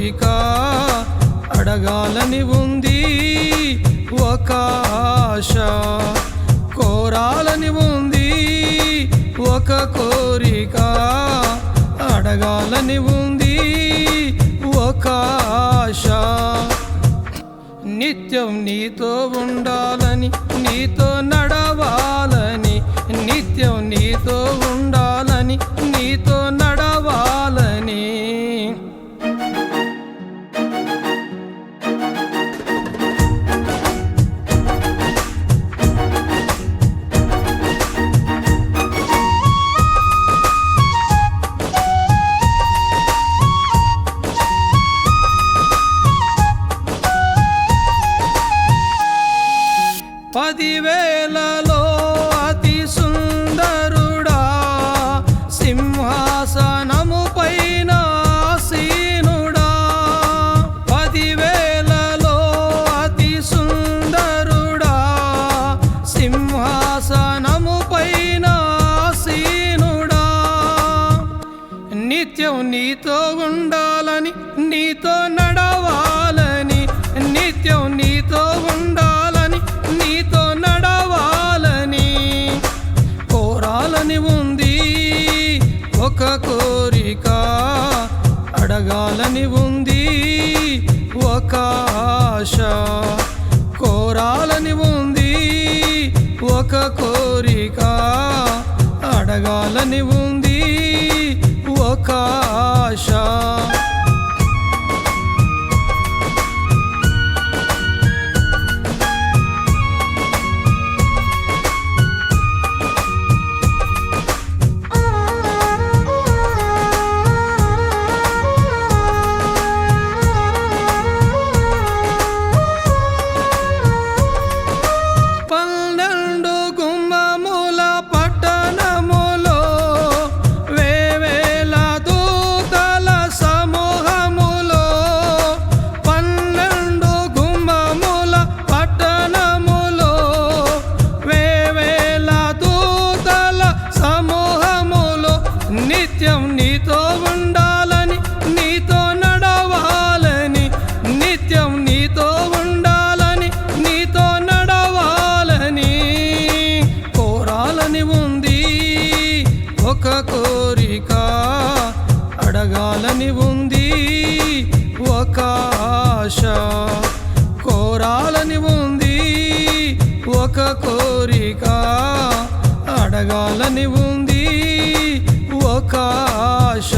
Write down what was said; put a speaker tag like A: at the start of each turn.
A: కోరిక అడగాలని ఉంది, ఒక ఆశ కోరాలని ఉంది, ఒక కోరిక అడగాలని ఉంది, ఒక ఆశ నిత్యం నీతో ఉండాలని, నీతో నడవాలని, నిత్యం నీతో ఉండాలని, నీతో నడవాలని. పదివేలలో అతి సుందరుడా, సింహాసనము పైన ఆసీనుడా. పదివేలలో అతి సుందరుడా, సింహాసనము పైన ఆసీనుడా. నిత్యం నీతో ఉండాలని, నీతో నడవాలని, నిత్యం నీతో ఉండాలని, నీతో నడవాలని కోరాలని ఉంది, ఒక కోరిక అడగాలని ఉంది, ఒక ఆశ కోరాలని ఉంది, ఒక కోరిక అడగాలని ఉంది, ఒక ఆశ. నిత్యం నీతో ఉండాలని, నీతో నడవాలని, నిత్యం నీతో ఉండాలని, నీతో నడవాలని కోరాలని ఉంది, ఒక కోరిక అడగాలని ఉంది, ఒక ఆశ కోరాలని ఉంది, ఒక కోరిక అడగాలని ఉంది, ఒక ఆశ.